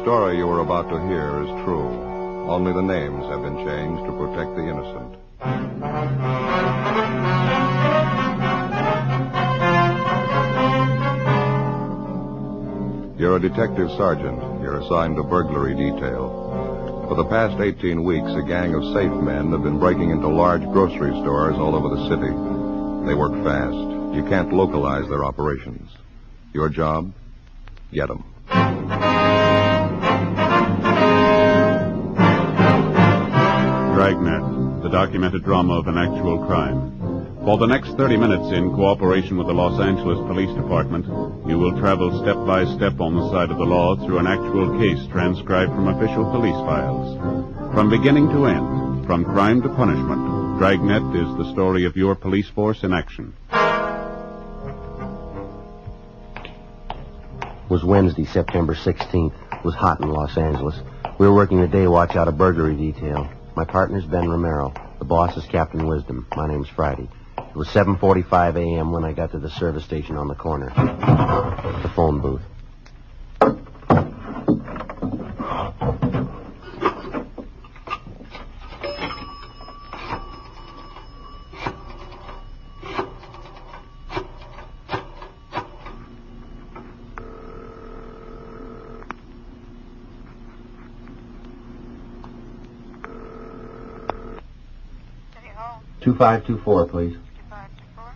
story you are about to hear is true. Only the names have been changed to protect the innocent. You're a detective sergeant. You're assigned to burglary detail. For the past 18 weeks, a gang of safe men have been breaking into large grocery stores all over the city. They work fast. You can't localize their operations. Your job? Get them. Dragnet, the documented drama of an actual crime. For the next 30 minutes, in cooperation with the Los Angeles Police Department, you will travel step by step on the side of the law through an actual case transcribed from official police files. From beginning to end, from crime to punishment, Dragnet is the story of your police force in action. It was Wednesday, September 16th. It was hot in Los Angeles. We were working the day watch out of burglary detail. My partner's Ben Romero. The boss is Captain Wisdom. My name's Friday. It was 7:45 a.m. when I got to the service station on the corner. The phone booth. City Hall. 2524, please. 2524.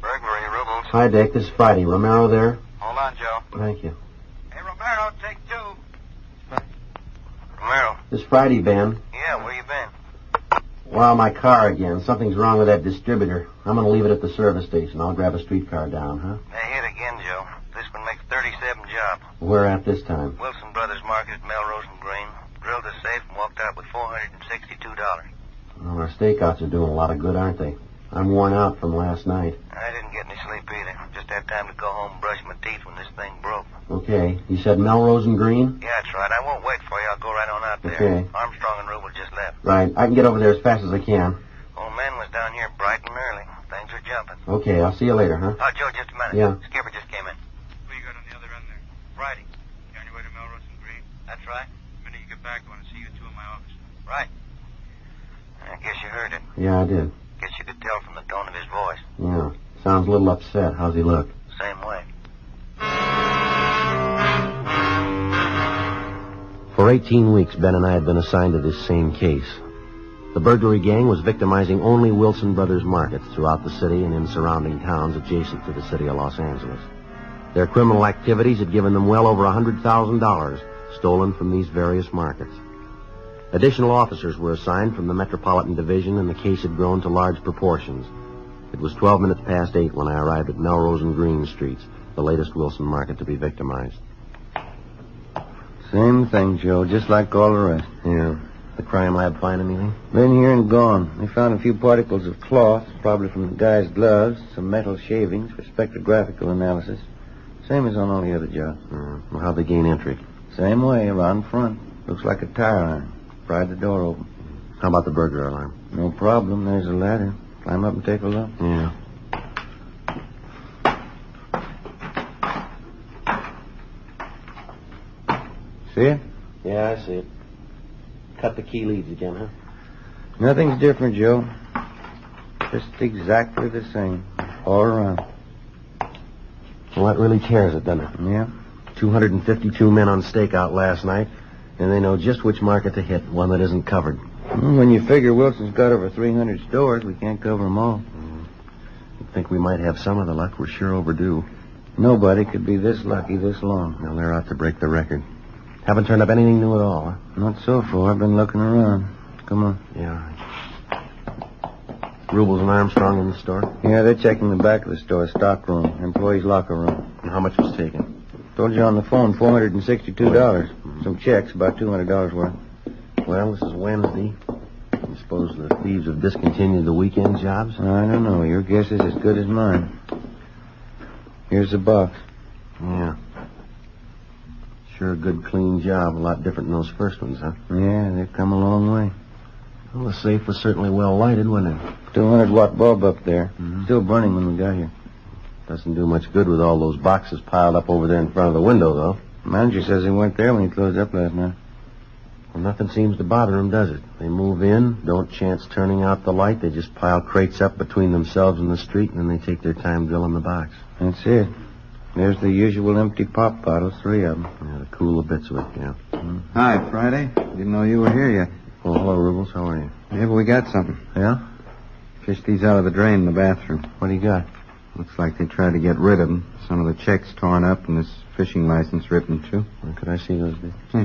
Burglary, Rubles. Hi, Dick. This is Friday. Romero there? Hold on, Joe. Thank you. Hey, Romero, take two. Romero. This is Friday, Ben. Yeah, where you been? Well, my car again. Something's wrong with that distributor. I'm going to leave it at the service station. I'll grab a streetcar down, huh? They hit again, Joe. This one makes 37 jobs. Where at this time? Wilson Brothers Market at Melrose and Green. Drilled the safe and walked out with $462. Well, our stakeouts are doing a lot of good, aren't they? I'm worn out from last night. I didn't get any sleep either. Just had time to go home and brush my teeth when this thing broke. Okay. You said Melrose and Green? Yeah, that's right. I won't wait for you. I'll go right on out there. Okay. Armstrong and Rubel just left. Right. I can get over there as fast as I can. Old man was down here bright and early. Things are jumping. Okay. I'll see you later, huh? Oh, Joe, just a minute. Yeah. Skipper just came in. Who you got on the other end there? Friday. You on your way to Melrose and Green? That's right. The minute you get back, I want to see you two in my office. Right. I guess you heard it. Yeah, I did. Guess you could tell from the tone of his voice. Yeah. Sounds a little upset. How's he look? Same way. For 18 weeks, Ben and I had been assigned to this same case. The burglary gang was victimizing only Wilson Brothers markets throughout the city and in surrounding towns adjacent to the city of Los Angeles. Their criminal activities had given them well over $100,000 stolen from these various markets. Additional officers were assigned from the Metropolitan Division, and the case had grown to large proportions. It was 12 minutes past 8 when I arrived at Melrose and Green Streets, the latest Wilson market to be victimized. Same thing, Joe, just like all the rest. Yeah. The crime lab find anything? Been here and gone. They found a few particles of cloth, probably from the guy's gloves, some metal shavings for spectrographical analysis. Same as on all the other jobs. Well, how'd they gain entry? Same way, around front. Looks like a tire iron. Pried the door open. How about the burglar alarm? No problem. There's a ladder. Climb up and take a look. Yeah. See it? Yeah, I see it. Cut the key leads again, huh? Nothing's different, Joe. Just exactly the same. All around. Well, that really tears it, doesn't it? Yeah. 252 men on stakeout last night, and they know just which market to hit, one that isn't covered. When you figure Wilson's got over 300 stores, we can't cover them all. You'd think we might have some of the luck. We're sure overdue. Nobody could be this lucky this long. Well, they're out to break the record. Haven't turned up anything new at all, huh? Not so far. I've been looking around. Come on. Yeah. Rubels and Armstrong in the store? Yeah, they're checking the back of the store, stock room, employees' locker room. And how much was taken? Told you on the phone, $462. Some checks, about $200 worth. Well, this is Wednesday. I suppose the thieves have discontinued the weekend jobs? I don't know. Your guess is as good as mine. Here's the box. Yeah. Sure a good, clean job. A lot different than those first ones, huh? Yeah, they've come a long way. Well, the safe was certainly well lighted, wasn't it? 200-watt bulb up there. Still burning when we got here. Doesn't do much good with all those boxes piled up over there in front of the window, though. The manager says he weren't there when he closed up last night. Well, nothing seems to bother them, does it? They move in, don't chance turning out the light. They just pile crates up between themselves and the street, and then they take their time drilling the box. That's it. There's the usual empty pop bottles, 3 of them. Yeah, to cool the bits of it, yeah. Hi, Friday. Didn't know you were here yet. Well, hello, Rubles. How are you? Yeah, but we got something. Yeah? Fished these out of the drain in the bathroom. What do you got? Looks like they tried to get rid of them. Some of the checks torn up and this fishing license ripped in two. Well, could I see those bits? Hmm.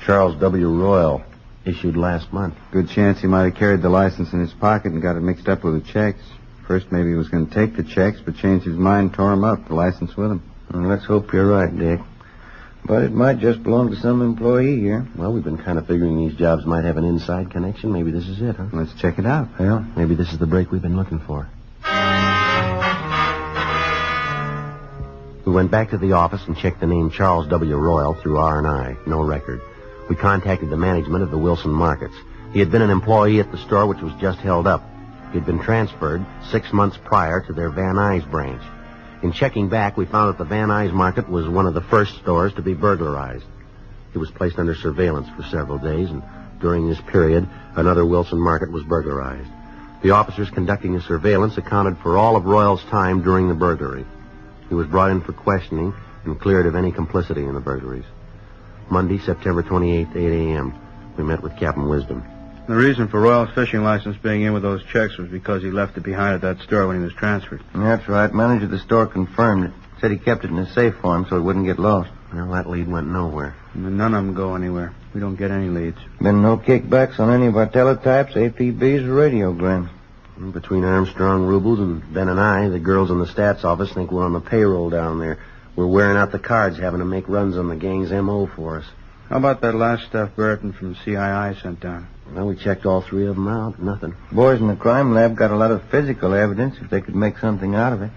Charles W. Royal, issued last month. Good chance he might have carried the license in his pocket and got it mixed up with the checks. First, maybe he was going to take the checks, but changed his mind, tore them up, the license with him. Well, let's hope you're right, Dick. But it might just belong to some employee here. Well, we've been kind of figuring these jobs might have an inside connection. Maybe this is it, huh? Let's check it out. Well, maybe this is the break we've been looking for. We went back to the office and checked the name Charles W. Royal through R&I. No record. We contacted the management of the Wilson Markets. He had been an employee at the store, which was just held up. He had been transferred 6 months prior to their Van Nuys branch. In checking back, we found that the Van Nuys Market was one of the first stores to be burglarized. He was placed under surveillance for several days, and during this period, another Wilson Market was burglarized. The officers conducting the surveillance accounted for all of Royal's time during the burglary. He was brought in for questioning and cleared of any complicity in the burglaries. Monday, September 28th, 8 a.m., we met with Captain Wisdom. The reason for Royal's fishing license being in with those checks was because he left it behind at that store when he was transferred. That's right. Manager of the store confirmed it. Said he kept it in a safe for him so it wouldn't get lost. Well, that lead went nowhere. And none of them go anywhere. We don't get any leads. Been no kickbacks on any of our teletypes, APBs, or radiograms. Between Armstrong, Rubles, and Ben and I, the girls in the stats office think we're on the payroll down there. We're wearing out the cards, having to make runs on the gang's M.O. for us. How about that last stuff Burton from CII sent down? Well, we checked all 3 of them out. Nothing. Boys in the crime lab got a lot of physical evidence if they could make something out of it.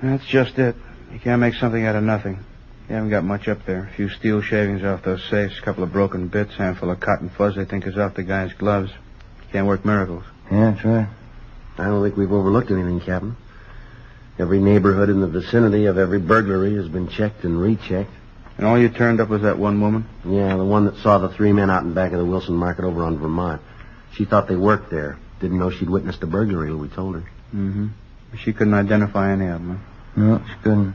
That's just it. You can't make something out of nothing. You haven't got much up there. A few steel shavings off those safes, a couple of broken bits, handful of cotton fuzz they think is off the guy's gloves. You can't work miracles. Yeah, that's right. I don't think we've overlooked anything, Captain. Every neighborhood in the vicinity of every burglary has been checked and rechecked. And all you turned up was that one woman? Yeah, the one that saw the 3 men out in back of the Wilson Market over on Vermont. She thought they worked there. Didn't know she'd witnessed a burglary, we told her. Mm-hmm. She couldn't identify any of them, huh? No, she couldn't.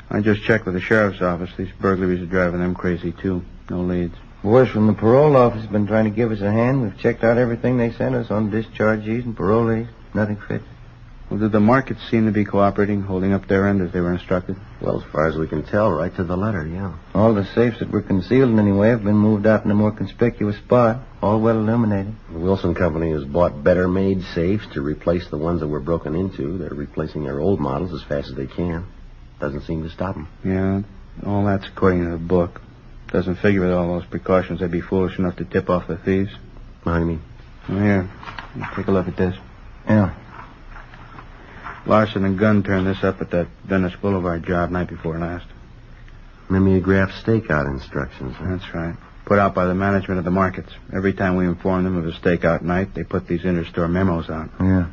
I just checked with the sheriff's office. These burglaries are driving them crazy, too. No leads. Boys from the parole office have been trying to give us a hand. We've checked out everything they sent us on dischargees and parolees. Nothing fits. Well, did the markets seem to be cooperating, holding up their end as they were instructed? Well, as far as we can tell, right to the letter, yeah. All the safes that were concealed in any way have been moved out in a more conspicuous spot, all well illuminated. The Wilson Company has bought better-made safes to replace the ones that were broken into. They're replacing their old models as fast as they can. Doesn't seem to stop them. Yeah, all that's according to the book. Doesn't figure with all those precautions they'd be foolish enough to tip off the thieves. What do you mean? Well, here, take a look at this. Yeah. Larson and Gunn turned this up at that Venice Boulevard job night before last. Mimeograph stakeout instructions, huh? That's right. Put out by the management of the markets. Every time we inform them of a stakeout night, they put these interstore memos out. Yeah.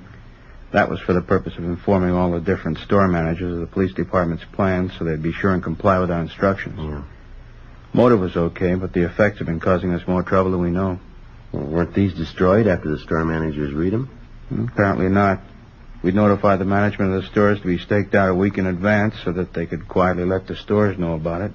That was for the purpose of informing all the different store managers of the police department's plans so they'd be sure and comply with our instructions. Yeah. Motive was okay, but the effects have been causing us more trouble than we know. Well, weren't these destroyed after the store managers read them? Apparently not. We'd notify the management of the stores to be staked out a week in advance so that they could quietly let the stores know about it.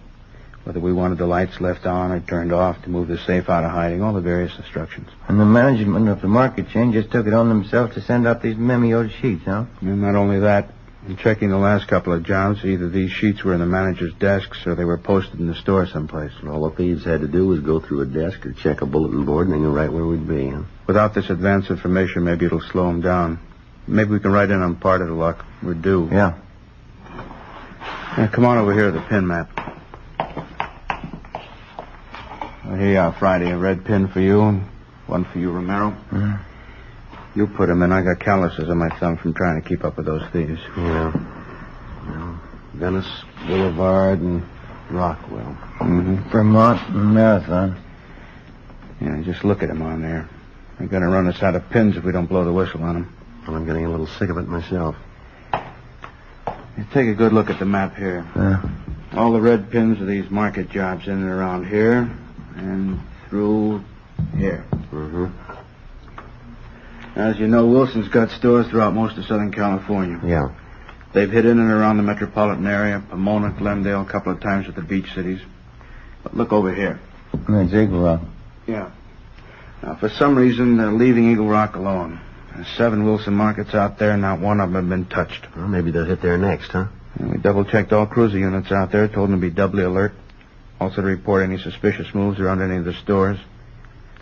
Whether we wanted the lights left on or turned off to move the safe out of hiding, all the various instructions. And the management of the market chain just took it on themselves to send out these memoed sheets, huh? And not only that, in checking the last couple of jobs, either these sheets were in the manager's desks or they were posted in the store someplace. All the thieves had to do was go through a desk or check a bulletin board and they knew right where we'd be, huh? Without this advance information, maybe it'll slow them down. Maybe we can write in on part of the luck. We're due. Yeah. Now, come on over here to the pin map. Well, here you are, Friday. A red pin for you and one for you, Romero. Mm. You put them in. I got calluses on my thumb from trying to keep up with those thieves. Yeah. Well, Venice Boulevard and Rockwell. Mm-hmm. Vermont and Marathon. Yeah, just look at them on there. They're going to run us out of pins if we don't blow the whistle on them. Well, I'm getting a little sick of it myself. You take a good look at the map here. All the red pins of these market jobs in and around here and through here. Mm-hmm. As you know, Wilson's got stores throughout most of Southern California. Yeah. They've hit in and around the metropolitan area, Pomona, Glendale, a couple of times at the beach cities. But look over here. That's Eagle Rock. Yeah. Now, for some reason, they're leaving Eagle Rock alone. There's 7 Wilson markets out there, not one of them have been touched. Well, maybe they'll hit there next, huh? And we double-checked all cruiser units out there, told them to be doubly alert. Also to report any suspicious moves around any of the stores.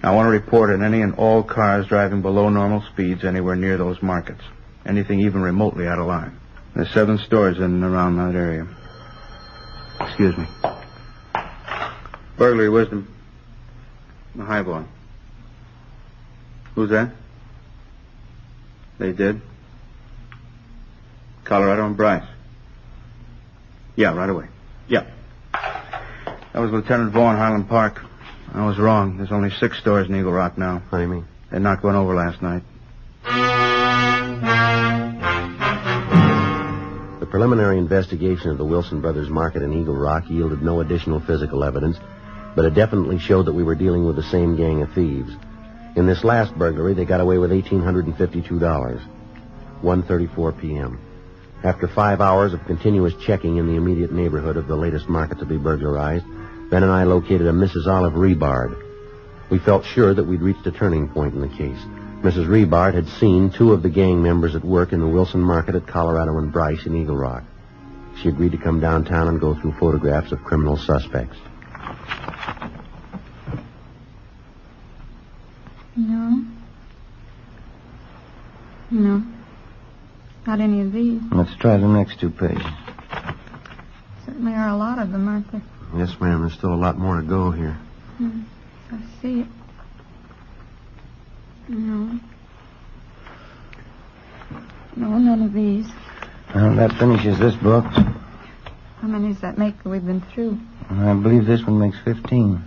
Now, I want to report on any and all cars driving below normal speeds anywhere near those markets. Anything even remotely out of line. There's 7 stores in and around that area. Excuse me. Burglary, Wisdom. The highball. Who's that? They did? Colorado and Bryce. Yeah, right away. Yeah. That was Lieutenant Vaughn, Highland Park. I was wrong. There's only 6 stores in Eagle Rock now. What do you mean? They knocked one over last night. The preliminary investigation of the Wilson Brothers Market in Eagle Rock yielded no additional physical evidence, but it definitely showed that we were dealing with the same gang of thieves. In this last burglary, they got away with $1,852. 1:34 p.m. After 5 hours of continuous checking in the immediate neighborhood of the latest market to be burglarized, Ben and I located a Mrs. Olive Rebard. We felt sure that we'd reached a turning point in the case. Mrs. Rebard had seen 2 of the gang members at work in the Wilson Market at Colorado and Bryce in Eagle Rock. She agreed to come downtown and go through photographs of criminal suspects. No. Not any of these. Let's try the next 2 pages. Certainly are a lot of them, aren't there? Yes, ma'am. There's still a lot more to go here. I see it. No. No, none of these. Well, that finishes this book. How many does that make that we've been through? I believe this one makes 15.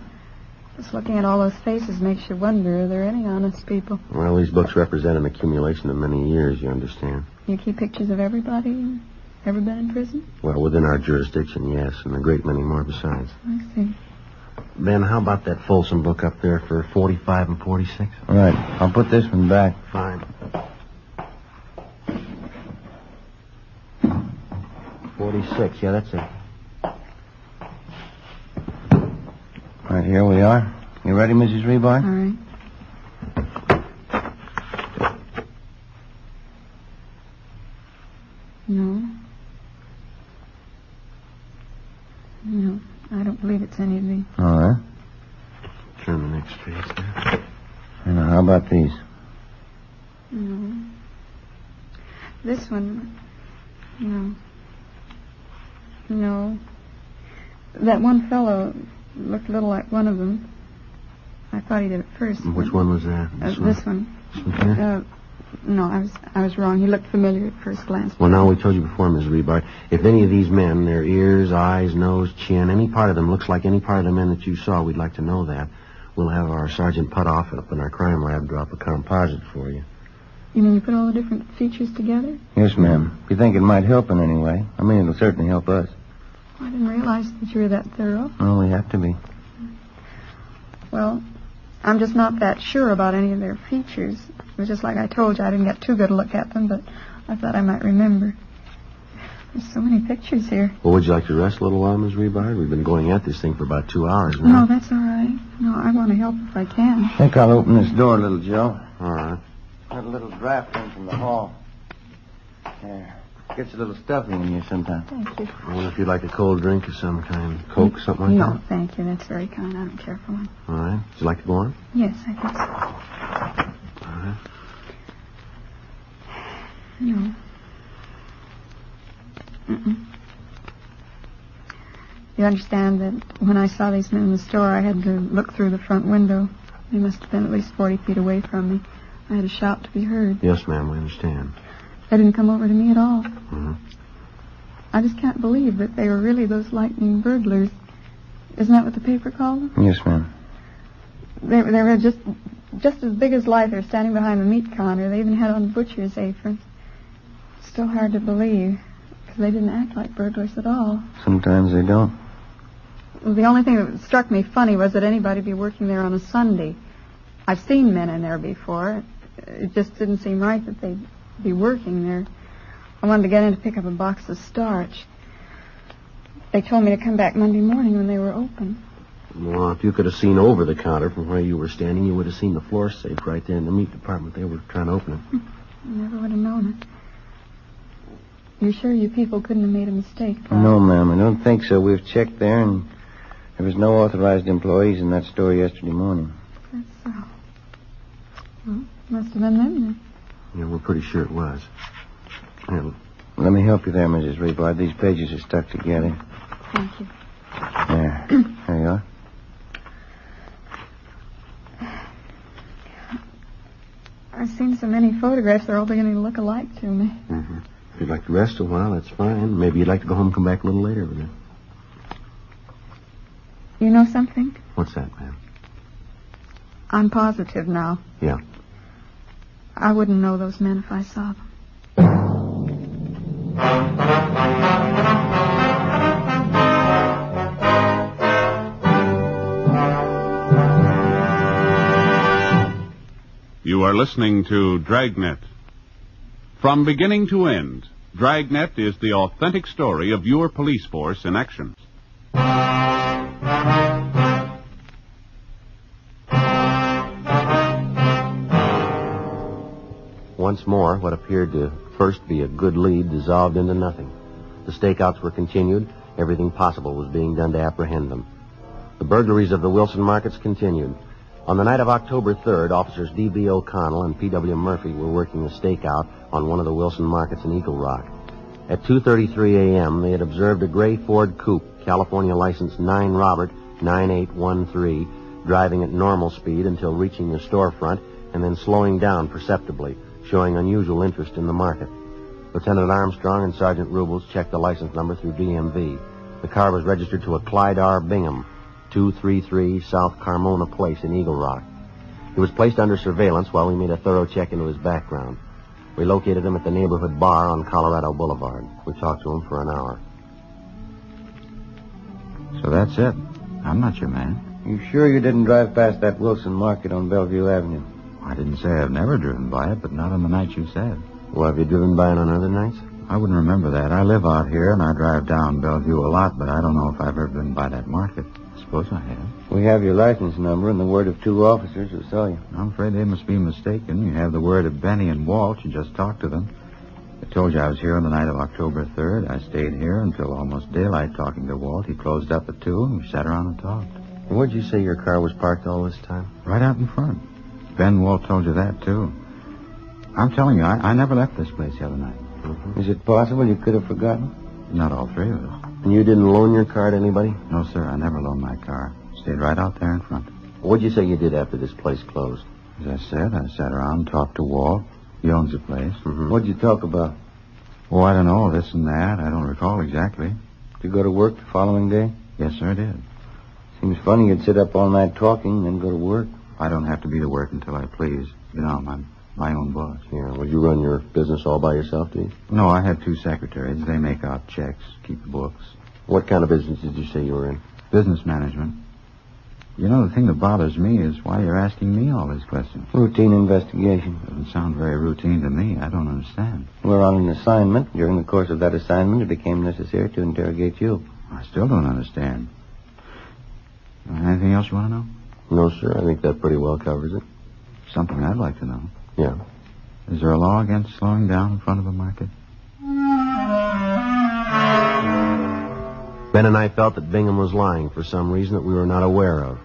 Just looking at all those faces makes you wonder, are there any honest people? Well, these books represent an accumulation of many years, you understand. You keep pictures of everybody ever been in prison? Well, within our jurisdiction, yes, and a great many more besides. I see. Ben, how about that Folsom book up there for 45 and 46? All right. I'll put this one back. Fine. 46, yeah, that's it. All right, here we are. You ready, Mrs. Rebard? All right. No, I don't believe it's any of these. All right. Turn the next page there. And how about these? No. This one, no. No. That one fellow looked a little like one of them. I thought he did at first. Which one was that? This one. This one here? No, I was wrong. He looked familiar at first glance. Well, now, we told you before, Ms. Rebard, if any of these men, their ears, eyes, nose, chin, any part of them looks like any part of the men that you saw, we'd like to know that. We'll have our Sergeant Putoff up in our crime lab drop a composite for you. You mean you put all the different features together? Yes, ma'am. If you think it might help in any way, I mean, it'll certainly help us. I didn't realize that you were that thorough. Oh, we have to be. Well, I'm just not that sure about any of their features. It was just like I told you, I didn't get too good a look at them, but I thought I might remember. There's so many pictures here. Well, would you like to rest a little while, Ms. Rebard? We've been going at this thing for about 2 hours now. No, that's all right. No, I want to help if I can. I think I'll open this door, little Joe. All right. Got a little draft in from the hall. There. Gets a little stuffy in here sometimes. Thank you. I wonder if you'd like a cold drink of some kind. Coke, something like No, that? thank you. That's very kind. I don't care for one. All right. Would you like to go on? Yes, I think so. All right. No. Mm-mm. You understand that when I saw these men in the store, I had to look through the front window. They must have been at least 40 feet away from me. I had to shout to be heard. Yes, ma'am, we understand. They didn't come over to me at all. Mm-hmm. I just can't believe that they were really those lightning burglars. Isn't that what the paper called them? Yes, ma'am. They were just as big as life. They were standing behind the meat counter. They even had on butcher's aprons. It's still hard to believe, because because they didn't act like burglars at all. Sometimes they don't. Well, the only thing that struck me funny was that anybody be working there on a Sunday. I've seen men in there before. It just didn't seem right that they'd be working there. I wanted to get in to pick up a box of starch. They told me to come back Monday morning when they were open. Well, if you could have seen over the counter from where you were standing, you would have seen the floor safe right there in the meat department. They were trying to open it. I never would have known it. You sure you people couldn't have made a mistake, Bob? No, ma'am, I don't think so. We've checked there, and there was no authorized employees in that store yesterday morning. That's so. Well, must have been them then. Yeah, we're pretty sure it was. Here, Let me help you there, Mrs. Reebard. These pages are stuck together. Thank you. There. There you are. I've seen so many photographs, they're all beginning to look alike to me. Mm-hmm. If you'd like to rest a while, that's fine. Maybe you'd like to go home and come back a little later with it. You know something? What's that, ma'am? I'm positive now. Yeah. I wouldn't know those men if I saw them. You are listening to Dragnet. From beginning to end, Dragnet is the authentic story of your police force in action. Once more, what appeared to first be a good lead dissolved into nothing. The stakeouts were continued. Everything possible was being done to apprehend them. The burglaries of the Wilson markets continued. On the night of October 3rd, officers D.B. O'Connell and P.W. Murphy were working a stakeout on one of the Wilson markets in Eagle Rock. At 2:33 a.m., they had observed a gray Ford Coupe, California license 9 Robert 9813, driving at normal speed until reaching the storefront and then slowing down perceptibly, showing unusual interest in the market. Lieutenant Armstrong and Sergeant Rubles checked the license number through DMV. The car was registered to a Clyde R. Bingham, 233 South Carmona Place in Eagle Rock. He was placed under surveillance while we made a thorough check into his background. We located him at the neighborhood bar on Colorado Boulevard. We talked to him for an hour. So that's it. I'm not your man. You sure you didn't drive past that Wilson market on Bellevue Avenue? I didn't say I've never driven by it, but not on the night you said. Well, have you driven by it on other nights? I wouldn't remember that. I live out here, and I drive down Bellevue a lot, but I don't know if I've ever been by that market. I suppose I have. We have your license number and the word of 2 officers who saw you. I'm afraid they must be mistaken. You have the word of Benny and Walt. You just talked to them. I told you I was here on the night of October 3rd. I stayed here until almost daylight talking to Walt. He closed up at 2, and we sat around and talked. Where'd you say your car was parked all this time? Right out in front. Ben Walt told you that, too. I'm telling you, I never left this place the other night. Mm-hmm. Is it possible you could have forgotten? Not all 3 of us. And you didn't loan your car to anybody? No, sir, I never loaned my car. Stayed right out there in front. What'd you say you did after this place closed? As I said, I sat around and talked to Walt. He owns the place. Mm-hmm. What'd you talk about? Oh, I don't know, this and that. I don't recall exactly. Did you go to work the following day? Yes, sir, I did. Seems funny you'd sit up all night talking and then go to work. I don't have to be to work until I please. You know, I'm my own boss. Yeah, well, you run your business all by yourself, do you? No, I have 2 secretaries. They make out checks, keep the books. What kind of business did you say you were in? Business management. You know, the thing that bothers me is why you're asking me all these questions. Routine investigation. Doesn't sound very routine to me. I don't understand. We're on an assignment. During the course of that assignment, it became necessary to interrogate you. I still don't understand. Anything else you want to know? No, sir. I think that pretty well covers it. Something I'd like to know. Yeah. Is there a law against slowing down in front of a market? Ben and I felt that Bingham was lying for some reason that we were not aware of.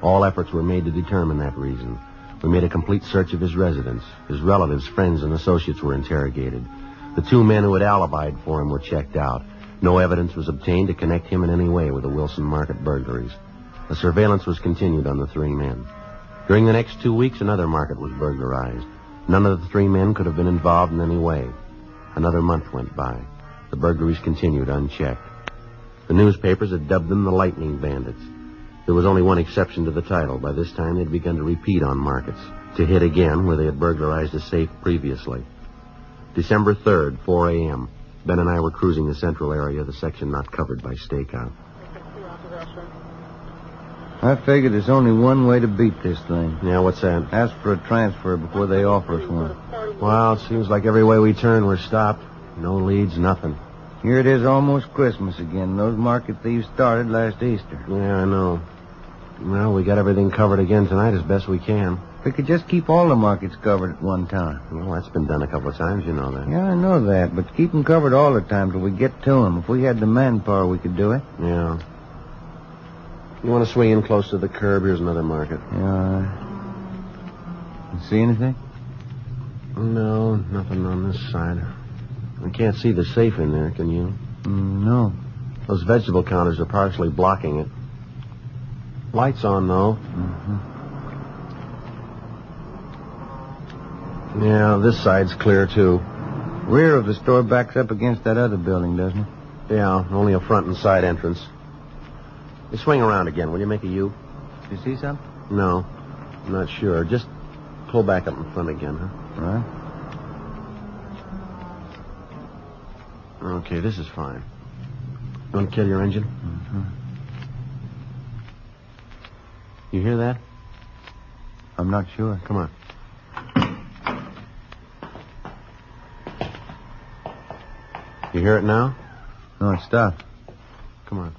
All efforts were made to determine that reason. We made a complete search of his residence. His relatives, friends, and associates were interrogated. The 2 men who had alibied for him were checked out. No evidence was obtained to connect him in any way with the Wilson market burglaries. The surveillance was continued on the 3 men. During the next 2 weeks, another market was burglarized. None of the 3 men could have been involved in any way. Another month went by. The burglaries continued unchecked. The newspapers had dubbed them the Lightning Bandits. There was only one exception to the title. By this time, they'd begun to repeat on markets, to hit again where they had burglarized a safe previously. December 3rd, 4 a.m. Ben and I were cruising the central area, the section not covered by stakeout. I figure there's only one way to beat this thing. Yeah, what's that? Ask for a transfer before they offer us one. Well, it seems like every way we turn, we're stopped. No leads, nothing. Here it is almost Christmas again. Those market thieves started last Easter. Yeah, I know. Well, we got everything covered again tonight as best we can. We could just keep all the markets covered at one time. Well, that's been done a couple of times, you know that. Yeah, I know that, but keep them covered all the time till we get to them. If we had the manpower, we could do it. Yeah. You want to swing in close to the curb? Here's another market. Yeah. You see anything? No, nothing on this side. I can't see the safe in there, can you? No. Those vegetable counters are partially blocking it. Lights on, though. Mm-hmm. Yeah, this side's clear, too. Rear of the store backs up against that other building, doesn't it? Yeah, only a front and side entrance. You swing around again. Will you make a U? You see something? No, I'm not sure. Just pull back up in front again, huh? Right. Okay, this is fine. You want to kill your engine? Mm-hmm. You hear that? I'm not sure. Come on. You hear it now? No, it stopped. Come on.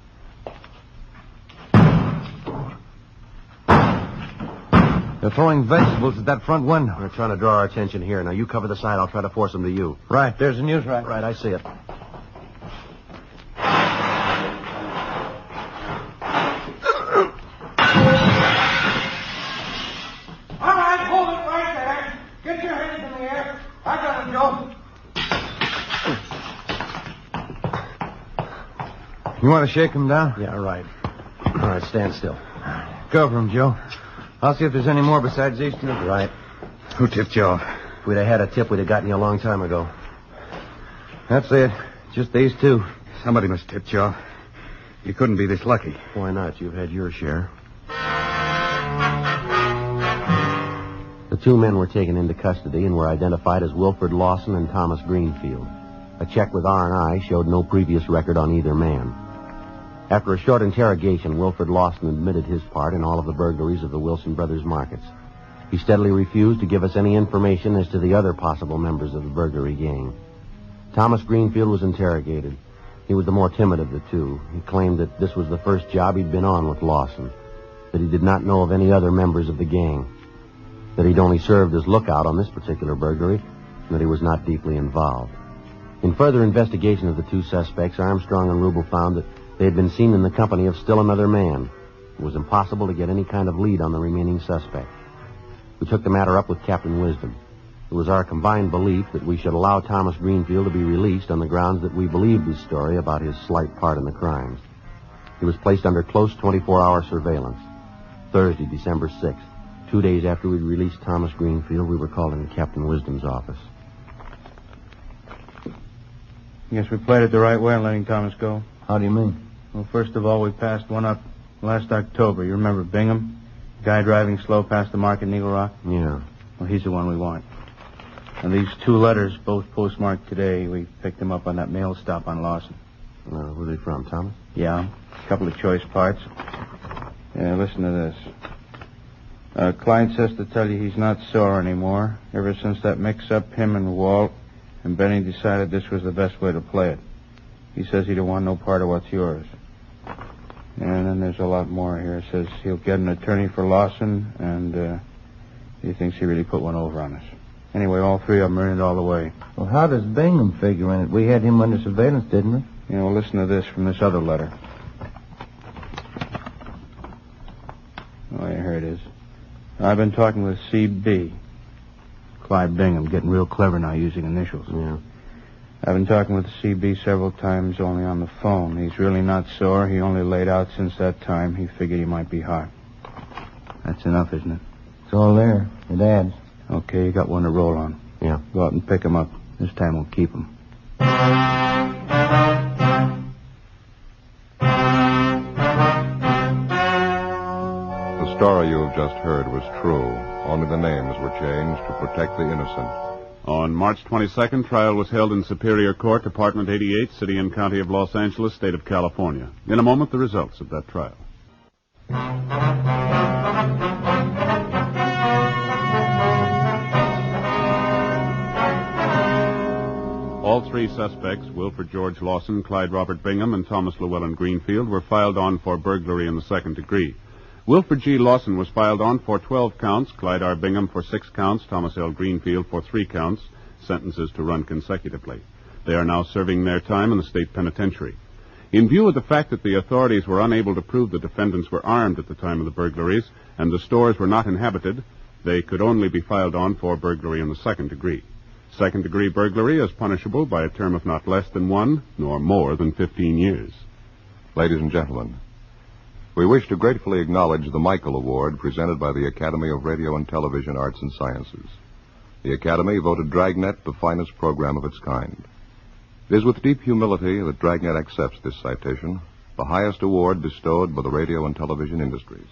They're throwing vegetables at that front window. They're trying to draw our attention here. Now, you cover the side. I'll try to force them to you. Right, there's the news rack. Right, I see it. All right, hold it right there. Get your hands in the air. I got him, Joe. You want to shake him down? Yeah, right. All right, stand still. Cover him, Joe. I'll see if there's any more besides these two. Right. Who tipped you off? If we'd have had a tip, we'd have gotten you a long time ago. That's it. Just these two. Somebody must have tipped you off. You couldn't be this lucky. Why not? You've had your share. The two men were taken into custody and were identified as Wilford Lawson and Thomas Greenfield. A check with R&I showed no previous record on either man. After a short interrogation, Wilford Lawson admitted his part in all of the burglaries of the Wilson Brothers markets. He steadily refused to give us any information as to the other possible members of the burglary gang. Thomas Greenfield was interrogated. He was the more timid of the two. He claimed that this was the first job he'd been on with Lawson, that he did not know of any other members of the gang, that he'd only served as lookout on this particular burglary, and that he was not deeply involved. In further investigation of the two suspects, Armstrong and Rubel found that they had been seen in the company of still another man. It was impossible to get any kind of lead on the remaining suspect. We took the matter up with Captain Wisdom. It was our combined belief that we should allow Thomas Greenfield to be released on the grounds that we believed his story about his slight part in the crimes. He was placed under close 24-hour surveillance. Thursday, December 6th, 2 days after we'd released Thomas Greenfield, we were called into Captain Wisdom's office. Guess we played it the right way in letting Thomas go. How do you mean? Well, first of all, we passed one up last October. You remember Bingham? The guy driving slow past the market in Eagle Rock? Yeah. Well, he's the one we want. And these two letters, both postmarked today, we picked them up on that mail stop on Lawson. Where are they from, Thomas? Yeah, a couple of choice parts. Yeah, listen to this. Client says to tell you he's not sore anymore. Ever since that mix-up, him and Walt and Benny decided this was the best way to play it. He says he don't want no part of what's yours. And then there's a lot more here. It says he'll get an attorney for Lawson, and he thinks he really put one over on us. Anyway, all three of them are in it all the way. Well, how does Bingham figure in it? We had him under surveillance, didn't we? You know, listen to this from this other letter. Oh, yeah, here it is. I've been talking with C.B. Clyde Bingham, getting real clever now using initials. Yeah. I've been talking with C.B. several times only on the phone. He's really not sore. He only laid out since that time. He figured he might be hot. That's enough, isn't it? It's all there. It adds. Okay, you got one to roll on. Yeah. Go out and pick him up. This time we'll keep him. The story you have just heard was true. Only the names were changed to protect the innocent. On March 22nd, trial was held in Superior Court, Department 88, City and County of Los Angeles, State of California. In a moment, the results of that trial. All three suspects, Wilford George Lawson, Clyde Robert Bingham, and Thomas Llewellyn Greenfield, were filed on for burglary in the second degree. Wilford G. Lawson was filed on for 12 counts, Clyde R. Bingham for 6 counts, Thomas L. Greenfield for 3 counts, sentences to run consecutively. They are now serving their time in the state penitentiary. In view of the fact that the authorities were unable to prove the defendants were armed at the time of the burglaries and the stores were not inhabited, they could only be filed on for burglary in the second degree. Second-degree burglary is punishable by a term of not less than 1 nor more than 15 years. Ladies and gentlemen, we wish to gratefully acknowledge the Michael Award presented by the Academy of Radio and Television Arts and Sciences. The Academy voted Dragnet the finest program of its kind. It is with deep humility that Dragnet accepts this citation, the highest award bestowed by the radio and television industries.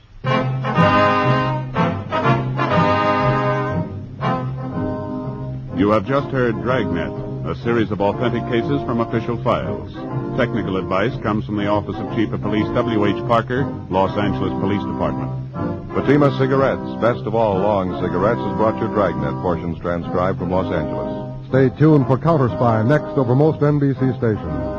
You have just heard Dragnet, a series of authentic cases from official files. Technical advice comes from the Office of Chief of Police W.H. Parker, Los Angeles Police Department. Fatima Cigarettes, best of all long cigarettes, has brought you Dragnet, portions transcribed from Los Angeles. Stay tuned for Counter Spy next over most NBC stations.